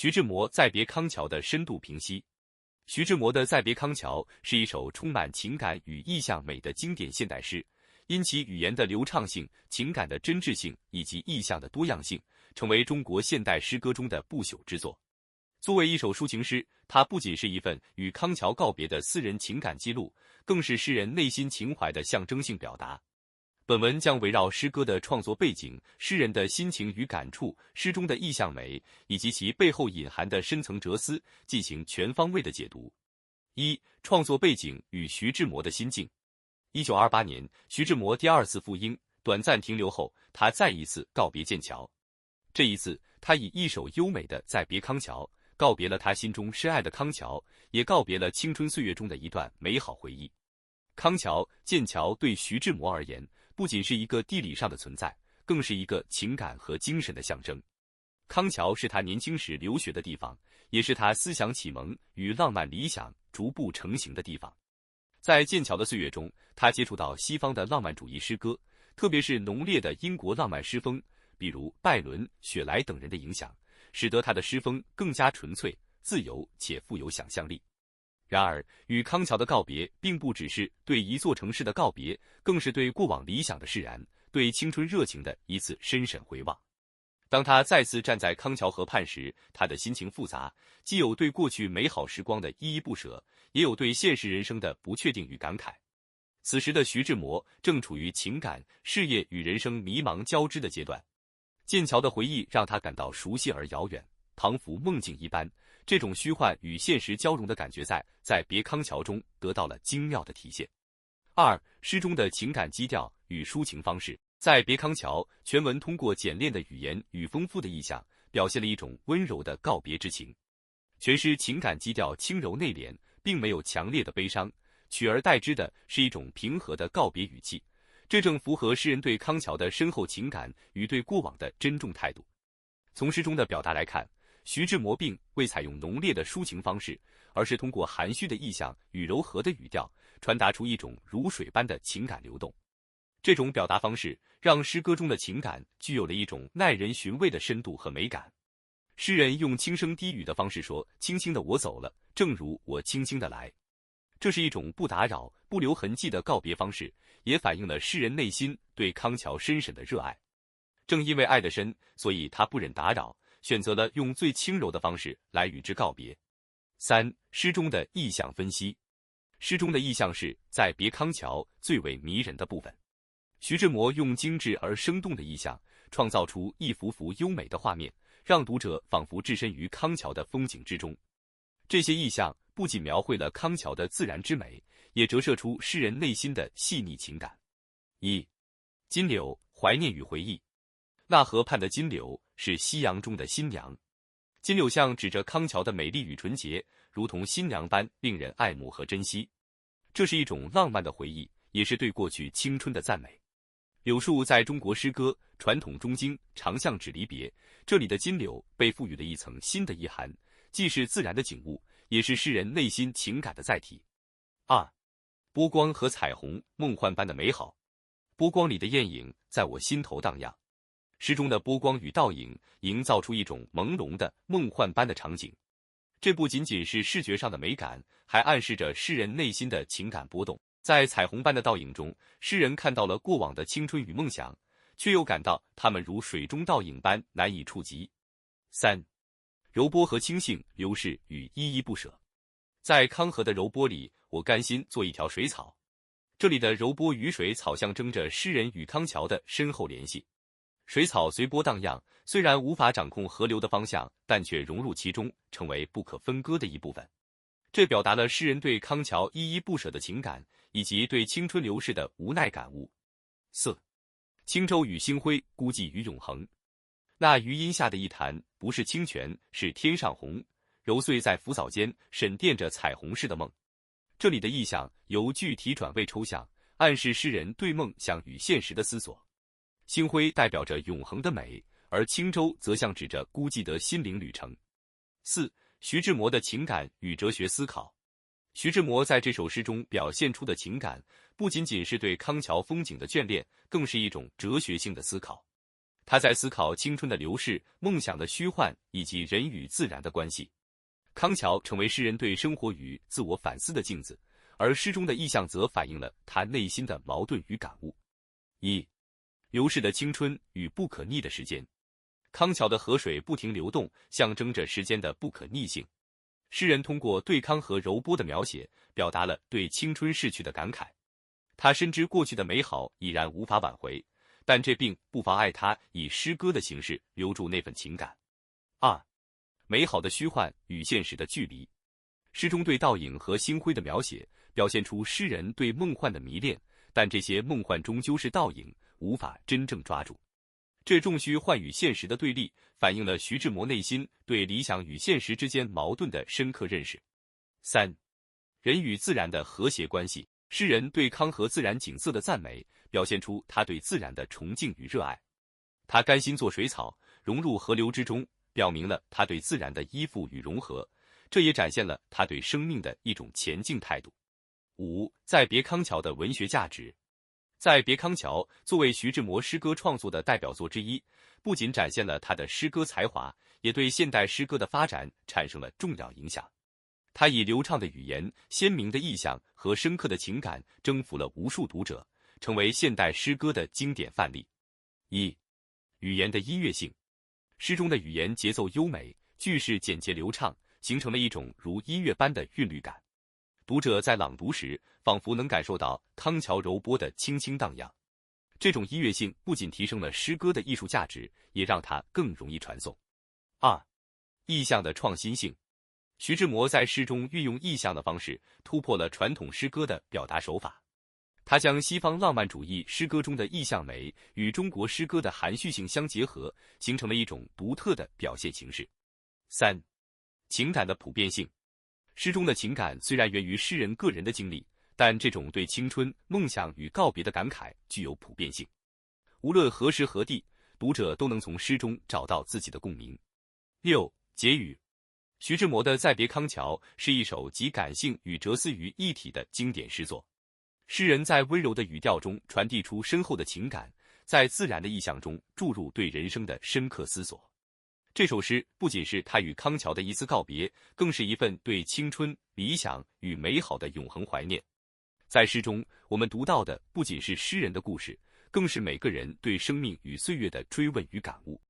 徐志摩《再别康桥》的深度评析。徐志摩的《再别康桥》是一首充满情感与意象美的经典现代诗，因其语言的流畅性、情感的真挚性以及意象的多样性，成为中国现代诗歌中的不朽之作。作为一首抒情诗，它不仅是一份与康桥告别的私人情感记录，更是诗人内心情怀的象征性表达。本文将围绕诗歌的创作背景、诗人的心情与感触、诗中的意象美，以及其背后隐含的深层哲思，进行全方位的解读。一、创作背景与徐志摩的心境。1928年，徐志摩第二次赴英，短暂停留后，他再一次告别剑桥。这一次，他以一首优美的《再别康桥》，告别了他心中深爱的康桥，也告别了青春岁月中的一段美好回忆。康桥、剑桥对徐志摩而言，不仅是一个地理上的存在，更是一个情感和精神的象征。康桥是他年轻时留学的地方，也是他思想启蒙与浪漫理想逐步成型的地方。在剑桥的岁月中，他接触到西方的浪漫主义诗歌，特别是浓烈的英国浪漫诗风，比如拜伦、雪莱等人的影响，使得他的诗风更加纯粹、自由且富有想象力。然而，与康桥的告别并不只是对一座城市的告别，更是对过往理想的释然，对青春热情的一次深审回望。当他再次站在康桥河畔时，他的心情复杂，既有对过去美好时光的依依不舍，也有对现实人生的不确定与感慨。此时的徐志摩正处于情感、事业与人生迷茫交织的阶段。剑桥的回忆让他感到熟悉而遥远，仿佛梦境一般。这种虚幻与现实交融的感觉在别康桥中得到了精妙的体现。二、诗中的情感基调与抒情方式。在别康桥，全文通过简练的语言与丰富的意象，表现了一种温柔的告别之情。全诗情感基调轻柔内敛，并没有强烈的悲伤，取而代之的是一种平和的告别语气，这正符合诗人对康桥的深厚情感与对过往的珍重态度。从诗中的表达来看，徐志摩并未采用浓烈的抒情方式，而是通过含蓄的意象与柔和的语调，传达出一种如水般的情感流动。这种表达方式让诗歌中的情感具有了一种耐人寻味的深度和美感。诗人用轻声低语的方式说：“轻轻的我走了，正如我轻轻的来。”这是一种不打扰、不留痕迹的告别方式，也反映了诗人内心对康桥深深的热爱。正因为爱得深，所以他不忍打扰，选择了用最轻柔的方式来与之告别。三、诗中的意象分析。诗中的意象是在别康桥最为迷人的部分。徐志摩用精致而生动的意象，创造出一幅幅优美的画面，让读者仿佛置身于康桥的风景之中。这些意象不仅描绘了康桥的自然之美，也折射出诗人内心的细腻情感。一、金柳，怀念与回忆。那河畔的金柳是夕阳中的新娘，金柳像指着康桥的美丽与纯洁，如同新娘般令人爱慕和珍惜。这是一种浪漫的回忆，也是对过去青春的赞美。柳树在中国诗歌传统中经常象指离别，这里的金柳被赋予了一层新的意涵，既是自然的景物，也是诗人内心情感的载体。二、波光和彩虹，梦幻般的美好。波光里的艳影在我心头荡漾。诗中的波光与倒影营造出一种朦胧的梦幻般的场景，这不仅仅是视觉上的美感，还暗示着诗人内心的情感波动。在彩虹般的倒影中，诗人看到了过往的青春与梦想，却又感到它们如水中倒影般难以触及。三、柔波和清兴，流逝与依依不舍。在康河的柔波里，我甘心做一条水草。这里的柔波与水草象征着诗人与康桥的深厚联系。水草随波荡漾，虽然无法掌控河流的方向，但却融入其中，成为不可分割的一部分。这表达了诗人对康桥依依不舍的情感，以及对青春流逝的无奈感悟。四、轻舟与星辉，孤寂与永恒。那余荫下的一潭，不是清泉，是天上虹，揉碎在浮藻间，沈淀着彩虹似的梦。这里的意象由具体转为抽象，暗示诗人对梦想与现实的思索。星辉代表着永恒的美，而轻舟则象指着孤寂的心灵旅程。四、徐志摩的情感与哲学思考。徐志摩在这首诗中表现出的情感，不仅仅是对康桥风景的眷恋，更是一种哲学性的思考。他在思考青春的流逝、梦想的虚幻以及人与自然的关系。康桥成为诗人对生活与自我反思的镜子，而诗中的意象则反映了他内心的矛盾与感悟。一、流逝的青春与不可逆的时间。康桥的河水不停流动，象征着时间的不可逆性。诗人通过对康河柔波的描写，表达了对青春逝去的感慨。他深知过去的美好已然无法挽回，但这并不妨碍他以诗歌的形式留住那份情感。二、美好的虚幻与现实的距离。诗中对倒影和星辉的描写，表现出诗人对梦幻的迷恋，但这些梦幻终究是倒影，无法真正抓住。这重虚幻与现实的对立，反映了徐志摩内心对理想与现实之间矛盾的深刻认识。三、人与自然的和谐关系。诗人对康河自然景色的赞美，表现出他对自然的崇敬与热爱。他甘心做水草，融入河流之中，表明了他对自然的依附与融合，这也展现了他对生命的一种前进态度。五、再别康桥的文学价值。再别康桥作为徐志摩诗歌创作的代表作之一，不仅展现了他的诗歌才华，也对现代诗歌的发展产生了重要影响。他以流畅的语言、鲜明的意象和深刻的情感征服了无数读者，成为现代诗歌的经典范例。一、语言的音乐性。诗中的语言节奏优美，句式简洁流畅，形成了一种如音乐般的韵律感。读者在朗读时，仿佛能感受到康桥柔波的轻轻荡漾。这种音乐性不仅提升了诗歌的艺术价值，也让它更容易传颂。二、意象的创新性。徐志摩在诗中运用意象的方式，突破了传统诗歌的表达手法。他将西方浪漫主义诗歌中的意象美与中国诗歌的含蓄性相结合，形成了一种独特的表现形式。三、情感的普遍性。诗中的情感虽然源于诗人个人的经历，但这种对青春、梦想与告别的感慨具有普遍性。无论何时何地，读者都能从诗中找到自己的共鸣。六、结语。徐志摩的《再别康桥》是一首集感性与哲思于一体的经典诗作。诗人在温柔的语调中传递出深厚的情感，在自然的意象中注入对人生的深刻思索。这首诗不仅是他与康桥的一次告别，更是一份对青春、理想与美好的永恒怀念。在诗中，我们读到的不仅是诗人的故事，更是每个人对生命与岁月的追问与感悟。